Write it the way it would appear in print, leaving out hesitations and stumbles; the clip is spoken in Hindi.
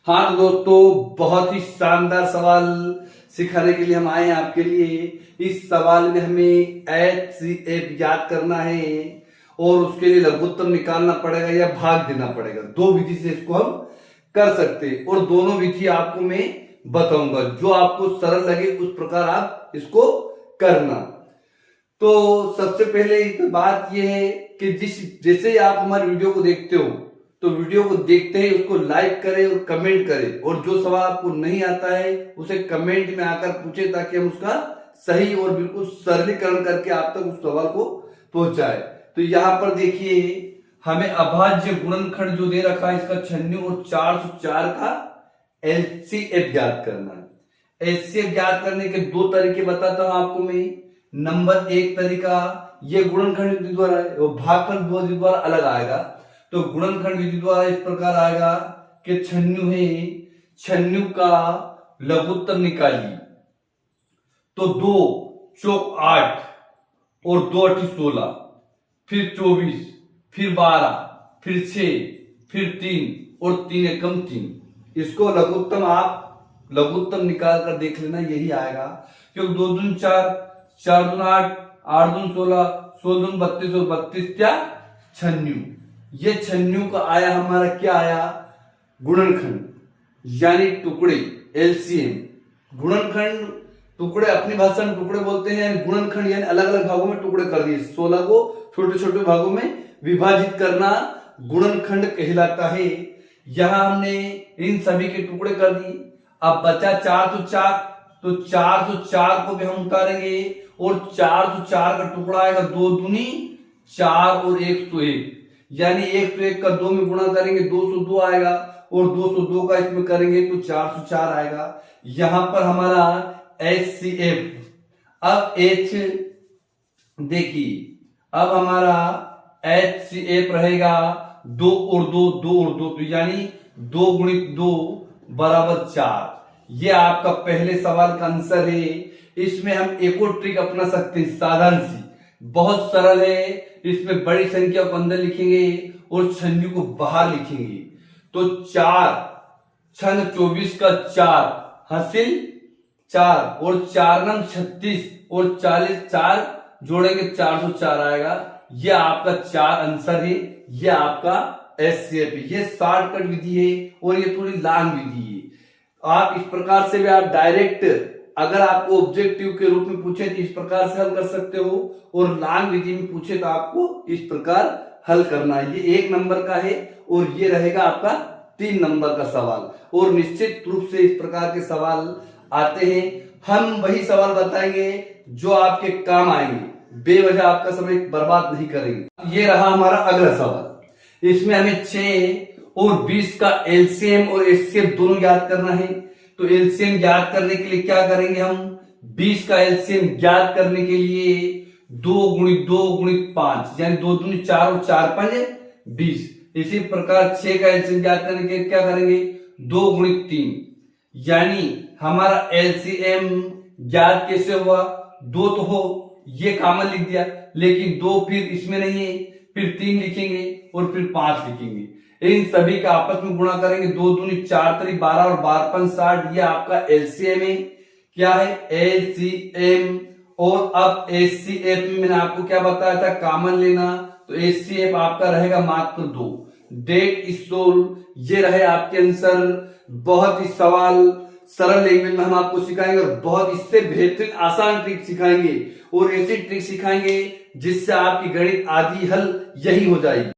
हाँ तो दोस्तों, बहुत ही शानदार सवाल सिखाने के लिए हम आए हैं आपके लिए। इस सवाल में हमें HCF याद करना है और उसके लिए लघुत्तम निकालना पड़ेगा या भाग देना पड़ेगा। दो विधि से इसको हम कर सकते हैं और दोनों विधि आपको मैं बताऊंगा। जो आपको सरल लगे उस प्रकार आप इसको करना। तो सबसे पहले एक बात यह है कि जैसे ही आप हमारे वीडियो को देखते हो तो वीडियो को देखते ही उसको लाइक करें और कमेंट करें, और जो सवाल आपको नहीं आता है उसे कमेंट में आकर पूछे ताकि हम उसका सही और बिल्कुल सरलीकरण करके आप तक उस सवाल को पहुंचाए। तो यहाँ पर देखिए, हमें अभाज्य गुणनखंड जो दे रखा है इसका 96 और 404 का LCF ज्ञात करना है। LCF ज्ञात करने के दो तरीके बताता हूं आपको मैं। नंबर एक तरीका, ये गुणनखंड विधि द्वारा है और भागफल विधि द्वारा अलग आएगा। तो गुणनखंड विधि द्वारा इस प्रकार आएगा कि 96 है, 96 का लघुत्तम निकालिए। तो 2 चौक 8 और 2 8 16, फिर 24, फिर 12, फिर 6, फिर 3 और 3 एकम 3। इसको लघुत्तम निकाल कर देख लेना, यही आएगा। क्योंकि 2 दूनी 4, 4 दूनी 8, 8 दूनी 16, 16 दूनी 32 और 32 क्या 96। ये 96 का आया हमारा, क्या आया, गुणनखंड यानी टुकड़े, LCM। गुणनखंड टुकड़े अपनी भाषा में टुकड़े बोलते हैं, गुणनखंड यानी अलग अलग भागों में टुकड़े कर दिए। 16 को छोटे छोटे भागों में विभाजित करना गुणनखंड कहलाता है। यहां हमने इन सभी के टुकड़े कर दिए। अब बचा 404, तो 404 को भी हम उतारेंगे और 404 का टुकड़ा आएगा 2 दूनी 4 और 101, यानी 101 का 2 में गुणा करेंगे 202 आएगा और 202 का इसमें करेंगे तो 404 आएगा। यहां पर हमारा HCF। अब H देखिए, अब हमारा HCF रहेगा 2 और 2, 2 और 2, तो यानी 2 गुणित 2 बराबर 4। ये आपका पहले सवाल का आंसर है। इसमें हम एक और ट्रिक अपना सकते हैं, साधारण सी, बहुत सरल है। इसमें बड़ी संख्या को अंदर लिखेंगे और 96 को बाहर लिखेंगे। तो 4 छंग 24 का 4 हासिल 4 और 4 नंग 36 और 40, 4 जोड़ेंगे 404 आएगा। यह आपका 4 आंसर है। यह आपका HCF है। यह शॉर्टकट विधि है और ये थोड़ी लॉन्ग विधि है। आप इस प्रकार से भी आप डायरेक्ट, अगर आपको ऑब्जेक्टिव के रूप में पूछे तो इस प्रकार से हल कर सकते हो, और लॉन्ग विधि में पूछे तो आपको इस प्रकार हल करना है। ये 1 नंबर का है और ये रहेगा आपका 3 नंबर का सवाल। और निश्चित रूप से इस प्रकार के सवाल आते हैं। हम वही सवाल बताएंगे जो आपके काम आएंगे, बेवजह आपका समय बर्बाद नहीं करेंगे। ये रहा हमारा अगला सवाल। इसमें हमें 6 और 20 का LCM और HCF दोनों ज्ञात करना है। तो LCM ज्ञात करने के लिए क्या करेंगे हम, 20 का LCM ज्ञात करने के लिए 2 गुणित 2 गुणित 5, यानी 2 दूनी 4 और 4 5 20। इसी प्रकार 6 का LCM ज्ञात करने के लिए क्या करेंगे, 2 गुणित 3, यानी हमारा LCM ज्ञात कैसे हुआ, 2 तो हो, ये कॉमन लिख दिया, लेकिन 2 फिर इसमें नहीं है, फिर 3 लिखेंगे और फिर 5 लिखेंगे। इन सभी का आपस में गुणा करेंगे, 2 दूनी 4 3 12 और 12 5 60। यह आपका LCM है। क्या है, LCM। और अब HCF में मैंने आपको क्या बताया था, कॉमन लेना। तो HCF आपका रहेगा मात्र 2। That is solve. ये रहे आपके आंसर। बहुत ही सवाल सरल लैंग्वेज में हम आपको सिखाएंगे और बहुत इससे बेहतरीन आसान ट्रिक सिखाएंगे और ऐसी ट्रिक सिखाएंगे जिससे आपकी गणित आदि हल यही हो जाएगी।